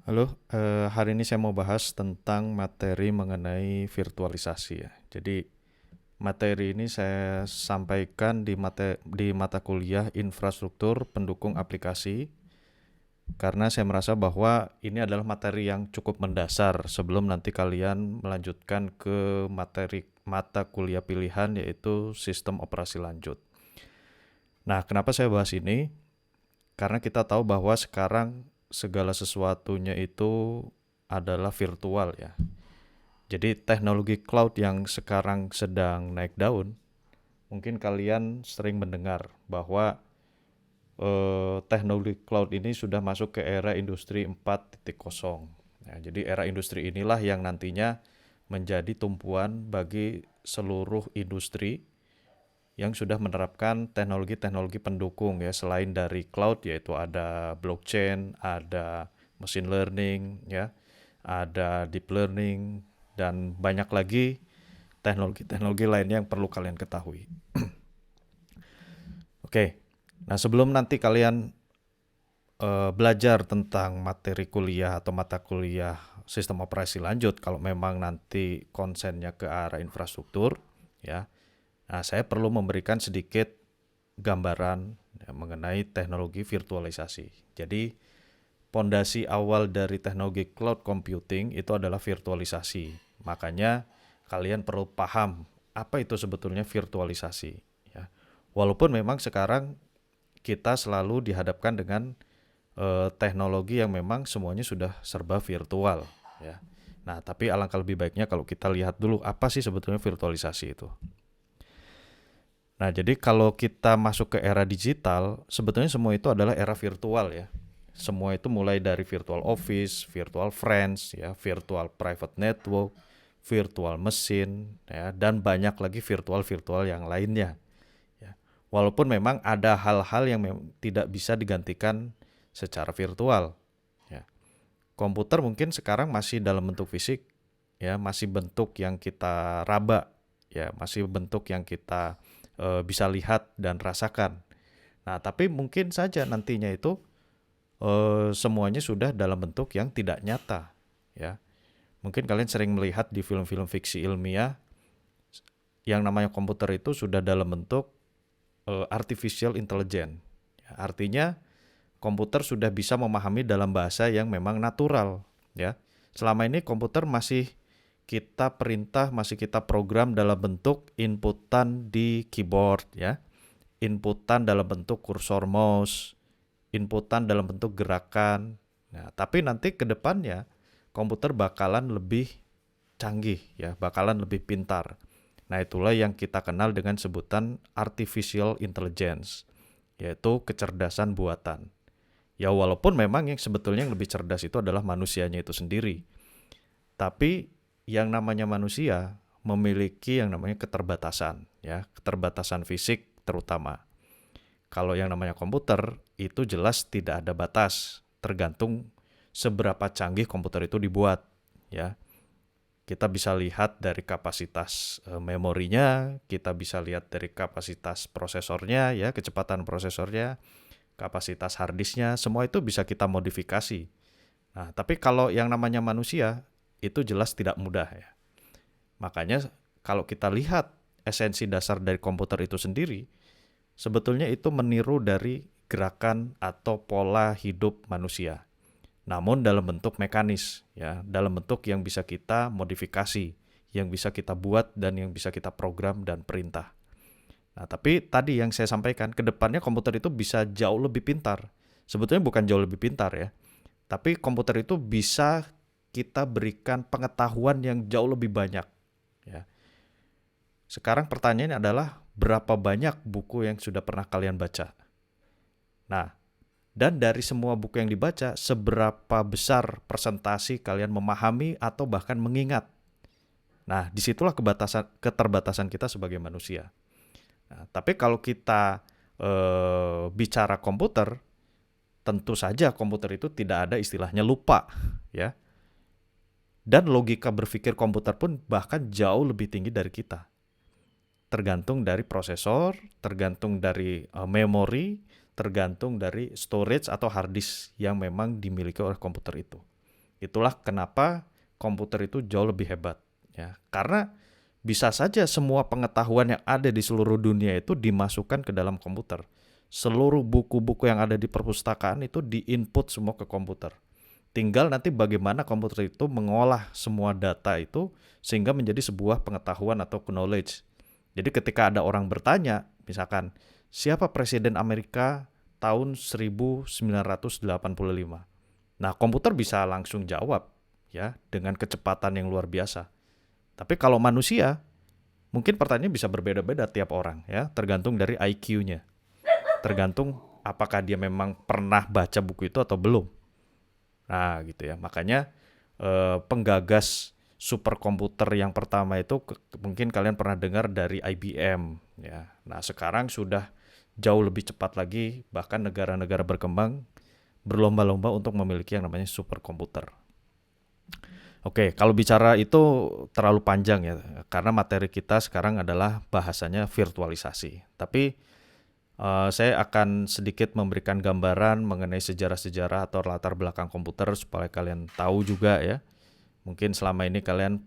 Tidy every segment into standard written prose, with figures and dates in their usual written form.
Halo, hari ini saya mau bahas tentang materi mengenai virtualisasi ya. Jadi materi ini saya sampaikan di mata kuliah infrastruktur pendukung aplikasi karena saya merasa bahwa ini adalah materi yang cukup mendasar sebelum nanti kalian melanjutkan ke materi mata kuliah pilihan yaitu sistem operasi lanjut. Nah, kenapa saya bahas ini? Karena kita tahu bahwa sekarang segala sesuatunya itu adalah virtual ya. Jadi teknologi cloud yang sekarang sedang naik daun, mungkin kalian sering mendengar bahwa teknologi cloud ini sudah masuk ke era industri 4.0. Ya, jadi era industri inilah yang nantinya menjadi tumpuan bagi seluruh industri yang sudah menerapkan teknologi-teknologi pendukung ya, selain dari cloud yaitu ada blockchain, ada machine learning ya, ada deep learning dan banyak lagi teknologi-teknologi lainnya yang perlu kalian ketahui. Oke. Nah, sebelum nanti kalian belajar tentang materi kuliah atau mata kuliah sistem operasi lanjut kalau memang nanti konsennya ke arah infrastruktur ya. Nah, saya perlu memberikan sedikit gambaran ya, mengenai teknologi virtualisasi. Jadi, pondasi awal dari teknologi cloud computing itu adalah virtualisasi. Makanya kalian perlu paham apa itu sebetulnya virtualisasi ya. Walaupun memang sekarang kita selalu dihadapkan dengan teknologi yang memang semuanya sudah serba virtual ya. Nah, tapi alangkah lebih baiknya kalau kita lihat dulu apa sih sebetulnya virtualisasi itu. Nah, jadi kalau kita masuk ke era digital, sebetulnya semua itu adalah era virtual ya. Semua itu mulai dari virtual office, virtual friends, ya, virtual private network, virtual machine, ya, dan banyak lagi virtual-virtual yang lainnya. Ya. Walaupun memang ada hal-hal yang tidak bisa digantikan secara virtual. Ya. Komputer mungkin sekarang masih dalam bentuk fisik, ya, masih bentuk yang kita raba, ya, masih bentuk yang kita bisa lihat dan rasakan. Nah, tapi mungkin saja nantinya itu semuanya sudah dalam bentuk yang tidak nyata, ya. Mungkin kalian sering melihat di film-film fiksi ilmiah yang namanya komputer itu sudah dalam bentuk artificial intelligence. Ya, artinya komputer sudah bisa memahami dalam bahasa yang memang natural, ya. Selama ini komputer masih kita perintah, masih kita program dalam bentuk inputan di keyboard, ya. Inputan dalam bentuk kursor mouse, inputan dalam bentuk gerakan. Nah, tapi nanti ke depannya komputer bakalan lebih canggih ya, bakalan lebih pintar. Nah, itulah yang kita kenal dengan sebutan artificial intelligence, yaitu kecerdasan buatan. Ya walaupun memang yang sebetulnya yang lebih cerdas itu adalah manusianya itu sendiri. Tapi yang namanya manusia memiliki yang namanya keterbatasan, ya, keterbatasan fisik terutama. Kalau yang namanya komputer itu jelas tidak ada batas, tergantung seberapa canggih komputer itu dibuat, ya. Kita bisa lihat dari kapasitas memorinya, kita bisa lihat dari kapasitas prosesornya, ya, kecepatan prosesornya, kapasitas harddisknya, semua itu bisa kita modifikasi. Nah, tapi kalau yang namanya manusia itu jelas tidak mudah ya. Makanya kalau kita lihat esensi dasar dari komputer itu sendiri, sebetulnya itu meniru dari gerakan atau pola hidup manusia. Namun dalam bentuk mekanis, ya, dalam bentuk yang bisa kita modifikasi, yang bisa kita buat dan yang bisa kita program dan perintah. Nah, tapi tadi yang saya sampaikan, ke depannya komputer itu bisa jauh lebih pintar. Sebetulnya bukan jauh lebih pintar ya, tapi komputer itu bisa kita berikan pengetahuan yang jauh lebih banyak. Ya. Sekarang pertanyaannya adalah berapa banyak buku yang sudah pernah kalian baca? Nah, dan dari semua buku yang dibaca, seberapa besar persentasi kalian memahami atau bahkan mengingat? Nah, disitulah keterbatasan kita sebagai manusia. Nah, tapi kalau kita bicara komputer, tentu saja komputer itu tidak ada istilahnya lupa, ya. Dan logika berpikir komputer pun bahkan jauh lebih tinggi dari kita. Tergantung dari prosesor, tergantung dari memori, tergantung dari storage atau hard disk yang memang dimiliki oleh komputer itu. Itulah kenapa komputer itu jauh lebih hebat, ya. Karena bisa saja semua pengetahuan yang ada di seluruh dunia itu dimasukkan ke dalam komputer. Seluruh buku-buku yang ada di perpustakaan itu diinput semua ke komputer. Tinggal nanti bagaimana komputer itu mengolah semua data itu sehingga menjadi sebuah pengetahuan atau knowledge. Jadi ketika ada orang bertanya, misalkan, siapa presiden Amerika tahun 1985? Nah, komputer bisa langsung jawab ya dengan kecepatan yang luar biasa. Tapi kalau manusia, mungkin pertanyaannya bisa berbeda-beda tiap orang ya, tergantung dari IQ-nya. Tergantung apakah dia memang pernah baca buku itu atau belum. Nah, gitu ya. Makanya penggagas superkomputer yang pertama itu mungkin kalian pernah dengar dari IBM ya. Nah, sekarang sudah jauh lebih cepat lagi, bahkan negara-negara berkembang berlomba-lomba untuk memiliki yang namanya superkomputer. Oke, kalau bicara itu terlalu panjang ya, karena materi kita sekarang adalah bahasanya virtualisasi. Tapi saya akan sedikit memberikan gambaran mengenai sejarah-sejarah atau latar belakang komputer supaya kalian tahu juga ya. Mungkin selama ini kalian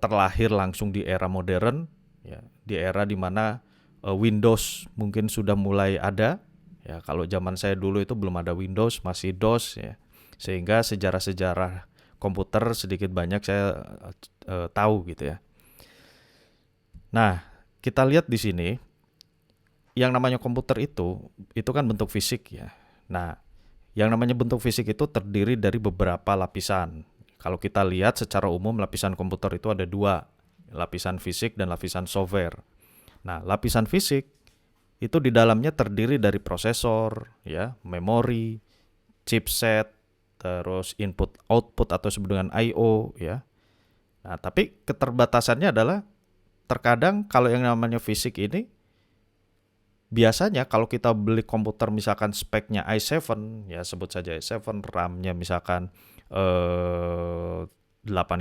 terlahir langsung di era modern, ya, di era di mana Windows mungkin sudah mulai ada. Ya, kalau zaman saya dulu itu belum ada Windows, masih DOS ya. Sehingga sejarah-sejarah komputer sedikit banyak saya tahu gitu ya. Nah, kita lihat di sini yang namanya komputer itu kan bentuk fisik ya. Nah, yang namanya bentuk fisik itu terdiri dari beberapa lapisan. Kalau kita lihat secara umum lapisan komputer itu ada dua, lapisan fisik dan lapisan software. Nah, lapisan fisik itu di dalamnya terdiri dari prosesor, ya, memori, chipset, terus input output atau disebut dengan I/O, ya. Nah, tapi keterbatasannya adalah terkadang kalau yang namanya fisik ini biasanya kalau kita beli komputer misalkan speknya i7, ya sebut saja i7, RAM-nya misalkan 8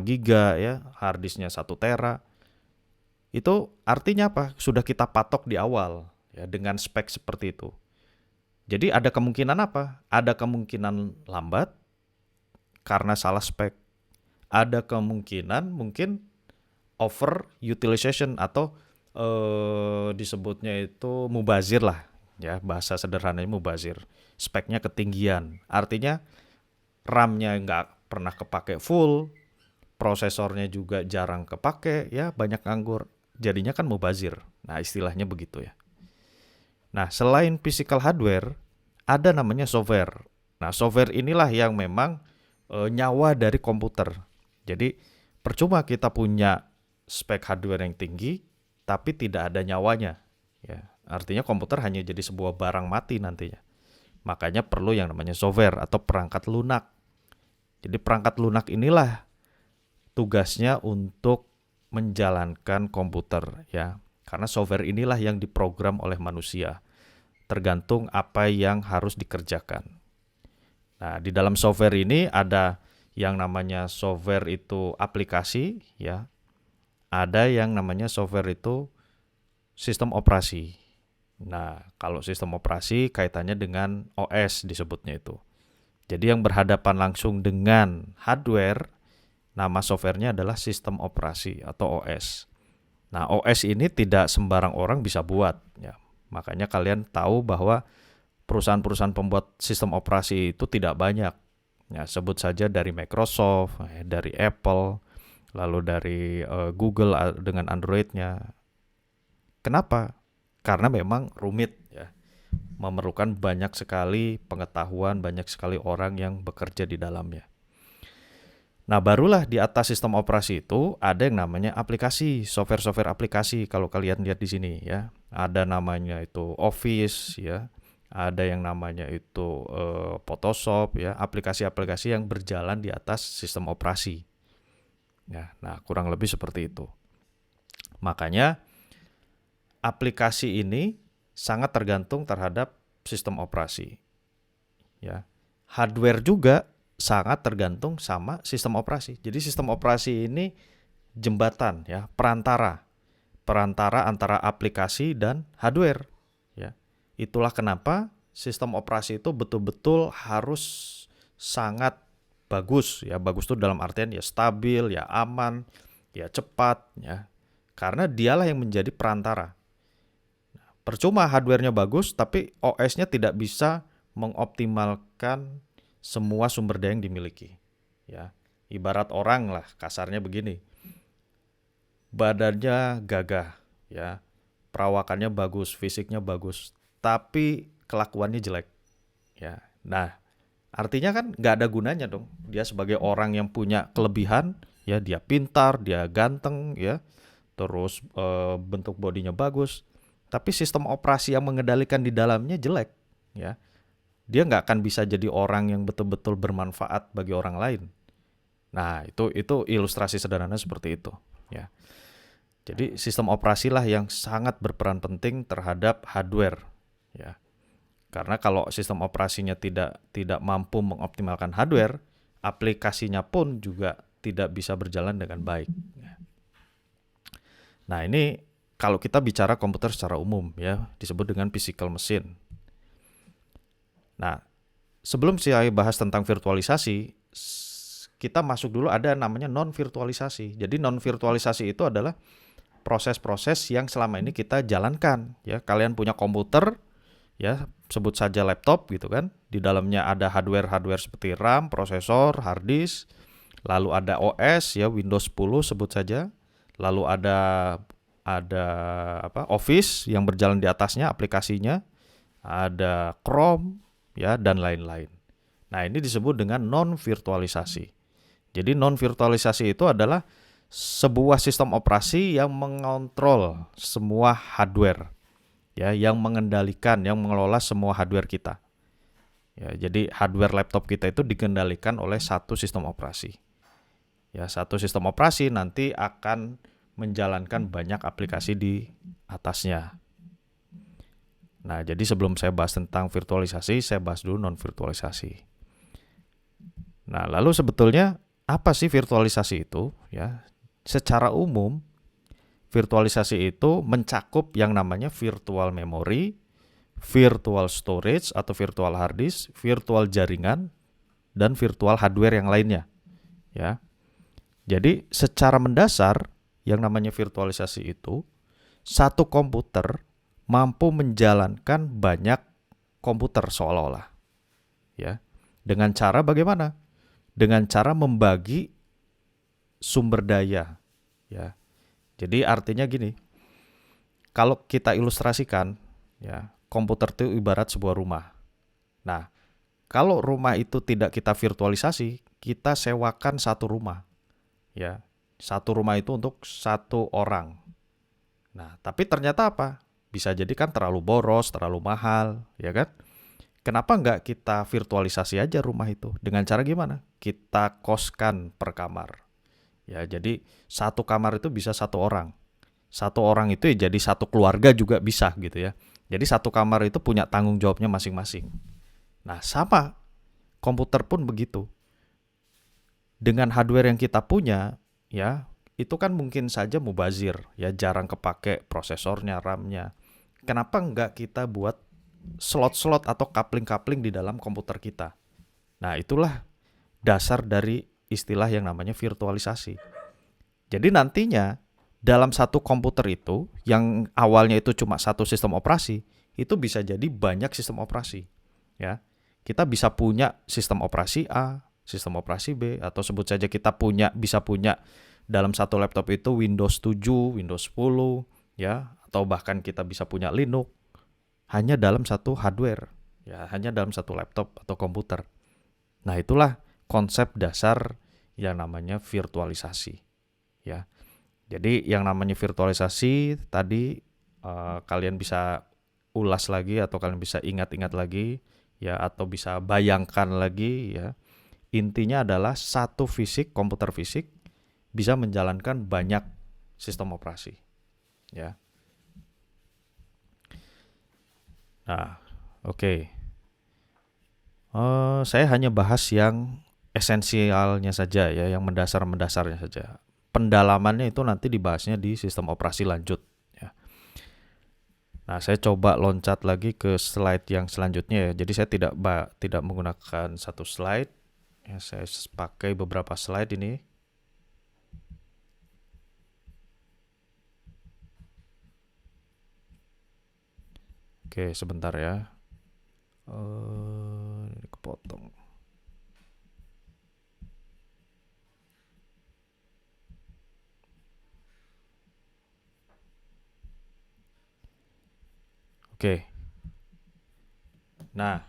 GB ya, hard disk-nya 1 tera. Itu artinya apa? Sudah kita patok di awal ya dengan spek seperti itu. Jadi ada kemungkinan apa? Ada kemungkinan lambat karena salah spek. Ada kemungkinan mungkin over utilization atau disebutnya itu mubazir lah ya, bahasa sederhananya mubazir. Speknya ketinggian. Artinya RAM-nya nggak pernah kepake full, prosesornya juga jarang kepake ya, banyak nganggur. Jadinya kan mubazir. Nah, istilahnya begitu ya. Nah, selain physical hardware, ada namanya software. Nah, software inilah yang memang nyawa dari komputer. Jadi, percuma kita punya spek hardware yang tinggi, tapi tidak ada nyawanya. Ya, artinya komputer hanya jadi sebuah barang mati nantinya. Makanya perlu yang namanya software atau perangkat lunak. Jadi perangkat lunak inilah tugasnya untuk menjalankan komputer ya. Karena software inilah yang diprogram oleh manusia. Tergantung apa yang harus dikerjakan. Nah, di dalam software ini ada yang namanya software itu aplikasi ya. Ada yang namanya software itu sistem operasi. Nah, kalau sistem operasi kaitannya dengan OS disebutnya itu. Jadi yang berhadapan langsung dengan hardware, nama softwarenya adalah sistem operasi atau OS. Nah, OS ini tidak sembarang orang bisa buat. Ya. Makanya kalian tahu bahwa perusahaan-perusahaan pembuat sistem operasi itu tidak banyak. Ya, sebut saja dari Microsoft, dari Apple, lalu dari Google dengan Android-nya. Kenapa? Karena memang rumit ya. Memerlukan banyak sekali pengetahuan, banyak sekali orang yang bekerja di dalamnya. Nah, barulah di atas sistem operasi itu ada yang namanya aplikasi, software-software aplikasi kalau kalian lihat di sini ya. Ada namanya itu Office ya. Ada yang namanya itu Photoshop ya, aplikasi-aplikasi yang berjalan di atas sistem operasi. Ya, nah kurang lebih seperti itu. Makanya aplikasi ini sangat tergantung terhadap sistem operasi. Ya. Hardware juga sangat tergantung sama sistem operasi. Jadi sistem operasi ini jembatan ya, perantara antara aplikasi dan hardware ya. Itulah kenapa sistem operasi itu betul-betul harus sangat bagus ya. Bagus itu dalam artian ya stabil, ya aman, ya cepat ya. Karena dialah yang menjadi perantara. Percuma hardware-nya bagus tapi OS-nya tidak bisa mengoptimalkan semua sumber daya yang dimiliki. Ya, ibarat orang lah, kasarnya begini. Badannya gagah, ya, perawakannya bagus, fisiknya bagus, tapi kelakuannya jelek. Ya, nah, artinya kan nggak ada gunanya dong. Dia sebagai orang yang punya kelebihan, ya, dia pintar, dia ganteng, ya, terus bentuk bodinya bagus, tapi sistem operasi yang mengendalikan di dalamnya jelek, ya. Dia nggak akan bisa jadi orang yang betul-betul bermanfaat bagi orang lain. Nah, itu ilustrasi sederhana seperti itu, ya. Jadi sistem operasi lah yang sangat berperan penting terhadap hardware, ya. Karena kalau sistem operasinya tidak mampu mengoptimalkan hardware, aplikasinya pun juga tidak bisa berjalan dengan baik. Nah, ini kalau kita bicara komputer secara umum ya, disebut dengan physical machine. Nah, sebelum saya bahas tentang virtualisasi, kita masuk dulu ada namanya non-virtualisasi. Jadi non-virtualisasi itu adalah proses-proses yang selama ini kita jalankan ya. Kalian punya komputer ya, sebut saja laptop gitu kan. Di dalamnya ada hardware seperti RAM, prosesor, hard disk, lalu ada OS ya, Windows 10 sebut saja. Lalu ada Office yang berjalan di atasnya aplikasinya, ada Chrome ya dan lain-lain. Nah, ini disebut dengan non-virtualisasi. Jadi non-virtualisasi itu adalah sebuah sistem operasi yang mengontrol semua hardware, ya, yang mengendalikan, yang mengelola semua hardware kita. Ya, jadi hardware laptop kita itu dikendalikan oleh satu sistem operasi. Ya, satu sistem operasi nanti akan menjalankan banyak aplikasi di atasnya. Nah, jadi sebelum saya bahas tentang virtualisasi, saya bahas dulu non-virtualisasi. Nah, lalu sebetulnya apa sih virtualisasi itu? Ya, secara umum, virtualisasi itu mencakup yang namanya virtual memory, virtual storage atau virtual hard disk, virtual jaringan, dan virtual hardware yang lainnya. Ya, jadi secara mendasar, yang namanya virtualisasi itu, satu komputer mampu menjalankan banyak komputer seolah-olah. Ya, dengan cara bagaimana? Dengan cara membagi sumber daya. Ya, jadi artinya gini, kalau kita ilustrasikan, ya, komputer itu ibarat sebuah rumah. Nah, kalau rumah itu tidak kita virtualisasi, kita sewakan satu rumah. Ya, satu rumah itu untuk satu orang. Nah, tapi ternyata apa? Bisa jadi kan terlalu boros, terlalu mahal, ya kan? Kenapa nggak kita virtualisasi aja rumah itu? Dengan cara gimana? Kita koskan per kamar. Ya, jadi satu kamar itu bisa satu orang. Satu orang itu ya jadi satu keluarga juga bisa gitu ya. Jadi satu kamar itu punya tanggung jawabnya masing-masing. Nah, sama komputer pun begitu. Dengan hardware yang kita punya, ya, itu kan mungkin saja mubazir, ya, jarang kepake prosesornya, RAM-nya. Kenapa nggak kita buat slot-slot atau coupling-coupling di dalam komputer kita? Nah, itulah dasar dari istilah yang namanya virtualisasi. Jadi nantinya dalam satu komputer itu, yang awalnya itu cuma satu sistem operasi, itu bisa jadi banyak sistem operasi. Ya, kita bisa punya sistem operasi A, sistem operasi B, atau sebut saja kita bisa punya dalam satu laptop itu Windows 7, Windows 10, ya, atau bahkan kita bisa punya Linux hanya dalam satu hardware, ya, hanya dalam satu laptop atau komputer. Nah, itulah konsep dasar yang namanya virtualisasi, ya. Jadi yang namanya virtualisasi tadi kalian bisa ulas lagi atau kalian bisa ingat-ingat lagi, ya, atau bisa bayangkan lagi, ya. Intinya adalah satu komputer fisik bisa menjalankan banyak sistem operasi, ya. Nah, oke. Saya hanya bahas yang esensialnya saja ya, yang mendasar-mendasarnya saja. Pendalamannya itu nanti dibahasnya di sistem operasi lanjut, ya. Nah, saya coba loncat lagi ke slide yang selanjutnya ya. Jadi saya tidak menggunakan satu slide. Ya, saya pakai beberapa slide ini. Oke, sebentar ya. Ini kepotong. Oke. Nah,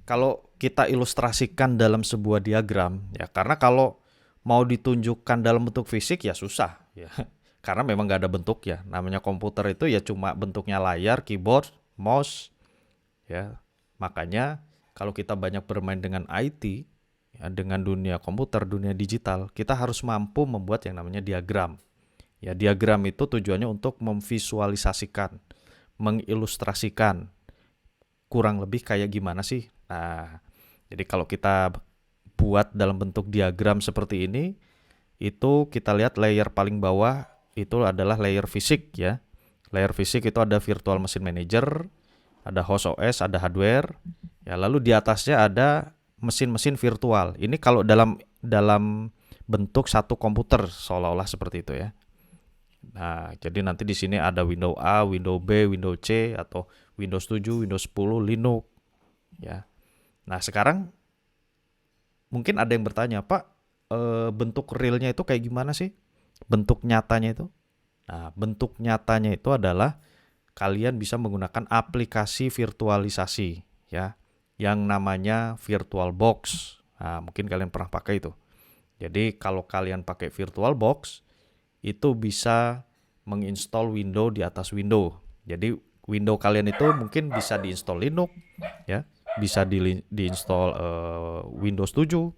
kalau kita ilustrasikan dalam sebuah diagram, ya karena kalau mau ditunjukkan dalam bentuk fisik ya susah, ya. Karena memang nggak ada bentuk ya. Namanya komputer itu ya cuma bentuknya layar, keyboard, mouse, ya. Makanya kalau kita banyak bermain dengan IT, ya, dengan dunia komputer, dunia digital, kita harus mampu membuat yang namanya diagram. Ya, diagram itu tujuannya untuk memvisualisasikan, mengilustrasikan kurang lebih kayak gimana sih. Nah, jadi kalau kita buat dalam bentuk diagram seperti ini, itu kita lihat layer paling bawah itu adalah layer fisik ya. Layer fisik itu ada virtual machine manager, ada host OS, ada hardware. Ya, lalu di atasnya ada mesin-mesin virtual. Ini kalau dalam bentuk satu komputer seolah-olah seperti itu ya. Nah, jadi nanti di sini ada Windows A, Windows B, Windows C atau Windows 7, Windows 10, Linux ya. Nah, sekarang mungkin ada yang bertanya, "Pak, bentuk realnya itu kayak gimana sih? Bentuk nyatanya itu?" Nah, bentuk nyatanya itu adalah kalian bisa menggunakan aplikasi virtualisasi ya, yang namanya VirtualBox. Nah, mungkin kalian pernah pakai itu. Jadi kalau kalian pakai VirtualBox itu bisa menginstall Windows di atas Windows. Jadi Windows kalian itu mungkin bisa diinstal Linux ya, bisa diinstal Windows 7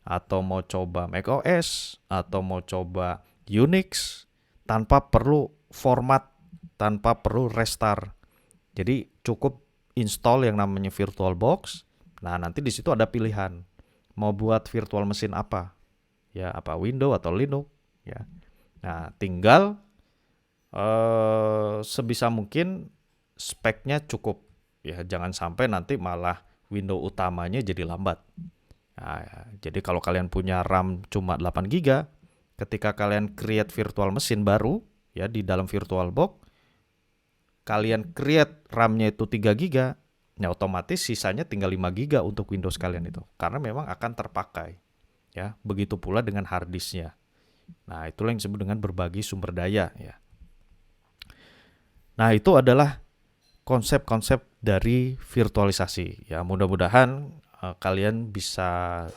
atau mau coba macOS atau mau coba Unix tanpa perlu format, tanpa perlu restart. Jadi cukup install yang namanya VirtualBox. Nah, nanti di situ ada pilihan mau buat virtual machine apa. Ya, apa Windows atau Linux ya. Nah, tinggal sebisa mungkin speknya cukup ya, jangan sampai nanti malah Windows utamanya jadi lambat. Nah, ya, jadi kalau kalian punya RAM cuma 8 GB, ketika kalian create virtual machine baru ya di dalam VirtualBox, kalian create RAM-nya itu 3 GB, ya otomatis sisanya tinggal 5 GB untuk Windows kalian itu. Karena memang akan terpakai. Ya, begitu pula dengan hard disk-nya. Nah, itulah yang disebut dengan berbagi sumber daya ya. Nah, itu adalah konsep-konsep dari virtualisasi. Ya, mudah-mudahan kalian bisa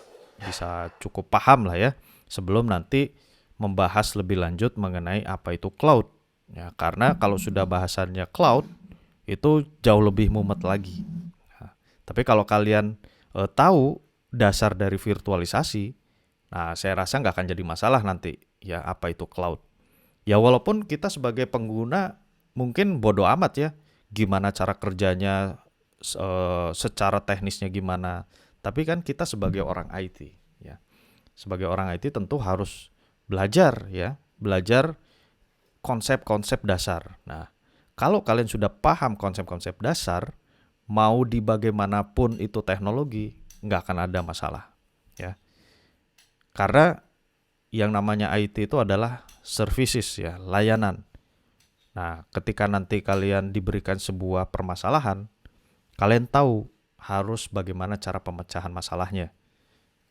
cukup paham lah ya sebelum nanti membahas lebih lanjut mengenai apa itu cloud. Ya, karena kalau sudah bahasannya cloud itu jauh lebih mumet lagi. Nah, tapi kalau kalian tahu dasar dari virtualisasi, nah saya rasa nggak akan jadi masalah nanti ya apa itu cloud. Ya walaupun kita sebagai pengguna mungkin bodoh amat ya, gimana cara kerjanya, secara teknisnya gimana. Tapi kan kita sebagai orang IT ya, sebagai orang IT tentu harus belajar ya, belajar konsep-konsep dasar. Nah, kalau kalian sudah paham konsep-konsep dasar, mau di bagaimanapun itu teknologi, nggak akan ada masalah ya. Karena yang namanya IT itu adalah services ya, layanan. Nah, ketika nanti kalian diberikan sebuah permasalahan, kalian tahu harus bagaimana cara pemecahan masalahnya.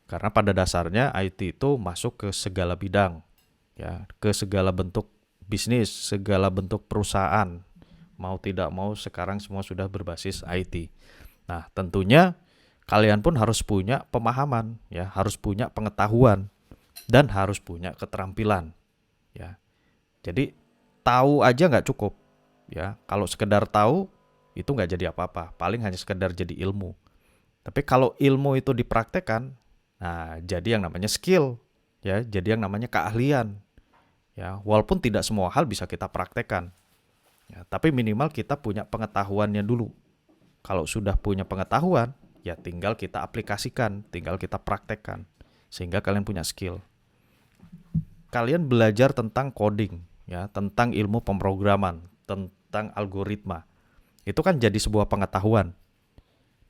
Karena pada dasarnya IT itu masuk ke segala bidang, ya, ke segala bentuk bisnis, segala bentuk perusahaan. Mau tidak mau sekarang semua sudah berbasis IT. Nah, tentunya kalian pun harus punya pemahaman, ya, harus punya pengetahuan dan harus punya keterampilan, ya. Jadi tahu aja nggak cukup, ya. Kalau sekedar tahu itu nggak jadi apa-apa, paling hanya sekedar jadi ilmu. Tapi kalau ilmu itu dipraktekkan, nah jadi yang namanya skill, ya, jadi yang namanya keahlian, ya. Walaupun tidak semua hal bisa kita praktekkan, ya, tapi minimal kita punya pengetahuannya dulu. Kalau sudah punya pengetahuan, ya tinggal kita aplikasikan, tinggal kita praktekkan, sehingga kalian punya skill. Kalian belajar tentang coding, ya, tentang ilmu pemrograman, tentang algoritma. Itu kan jadi sebuah pengetahuan.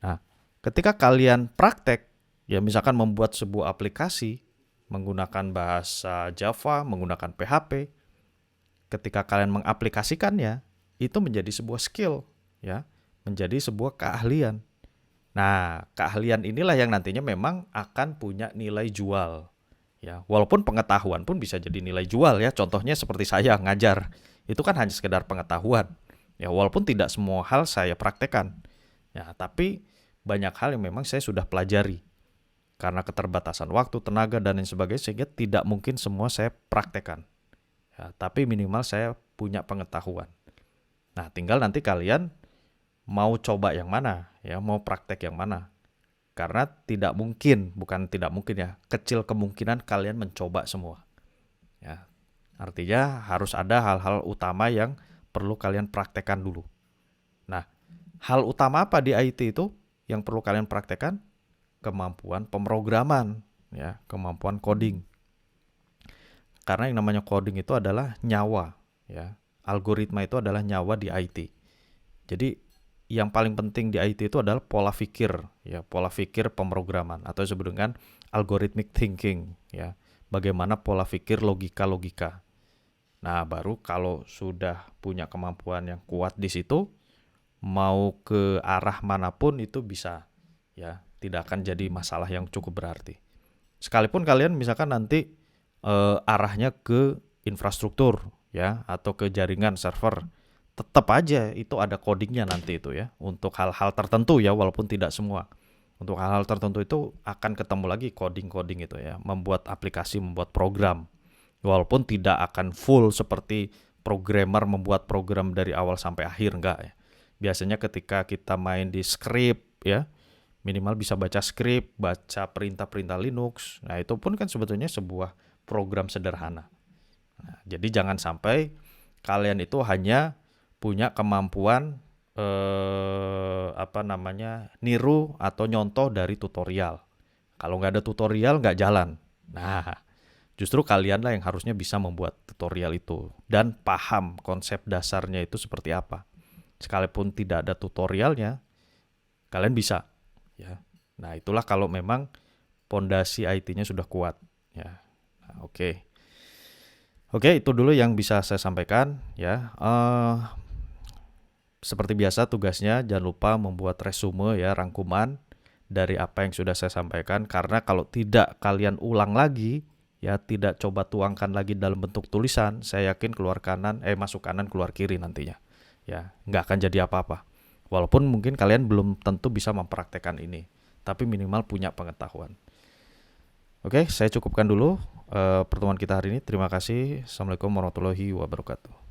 Nah, ketika kalian praktek, Ya misalkan membuat sebuah aplikasi menggunakan bahasa Java, menggunakan PHP, ketika kalian mengaplikasikannya, itu menjadi sebuah skill, ya, menjadi sebuah keahlian. Nah, keahlian inilah yang nantinya memang akan punya nilai jual. Ya, walaupun pengetahuan pun bisa jadi nilai jual ya. Contohnya seperti saya ngajar, itu kan hanya sekedar pengetahuan. Ya, walaupun tidak semua hal saya praktekkan. Ya, tapi banyak hal yang memang saya sudah pelajari. Karena keterbatasan waktu, tenaga, dan lain sebagainya, sehingga tidak mungkin semua saya praktekkan. Ya, tapi minimal saya punya pengetahuan. Nah, tinggal nanti kalian mau coba yang mana, ya, mau praktek yang mana. Karena tidak mungkin, bukan tidak mungkin ya, kecil kemungkinan kalian mencoba semua. Ya, artinya harus ada hal-hal utama yang perlu kalian praktekkan dulu. Nah, hal utama apa di IT itu yang perlu kalian praktekkan? Kemampuan pemrograman, ya, kemampuan coding. Karena yang namanya coding itu adalah nyawa, ya. Algoritma itu adalah nyawa di IT. Jadi yang paling penting di IT itu adalah pola pikir, ya, pola pikir pemrograman atau disebut dengan algorithmic thinking, ya. Bagaimana pola pikir logika-logika. Nah, baru kalau sudah punya kemampuan yang kuat di situ, mau ke arah manapun itu bisa, ya, tidak akan jadi masalah yang cukup berarti. Sekalipun kalian misalkan nanti arahnya ke infrastruktur, ya, atau ke jaringan server, tetap aja itu ada codingnya nanti itu ya, untuk hal-hal tertentu ya, walaupun tidak semua. Untuk hal-hal tertentu itu akan ketemu lagi coding-coding itu ya, membuat aplikasi, membuat program. Walaupun tidak akan full seperti programmer membuat program dari awal sampai akhir, enggak ya. Biasanya ketika kita main di script ya, minimal bisa baca script, baca perintah-perintah Linux. Nah, itu pun kan sebetulnya sebuah program sederhana. Nah, jadi jangan sampai kalian itu hanya punya kemampuan niru atau nyontoh dari tutorial. Kalau nggak ada tutorial nggak jalan. Nah, justru kalianlah yang harusnya bisa membuat tutorial itu dan paham konsep dasarnya itu seperti apa. Sekalipun tidak ada tutorialnya, kalian bisa. Ya, nah itulah kalau memang pondasi IT-nya sudah kuat. Ya, nah, oke. Oke, itu dulu yang bisa saya sampaikan. Ya, seperti biasa tugasnya jangan lupa membuat resume ya, rangkuman dari apa yang sudah saya sampaikan. Karena kalau tidak kalian ulang lagi, ya tidak coba tuangkan lagi dalam bentuk tulisan, saya yakin masuk kanan keluar kiri nantinya. Ya, nggak akan jadi apa-apa. Walaupun mungkin kalian belum tentu bisa mempraktekkan ini, tapi minimal punya pengetahuan. Oke, saya cukupkan dulu pertemuan kita hari ini. Terima kasih. Assalamualaikum warahmatullahi wabarakatuh.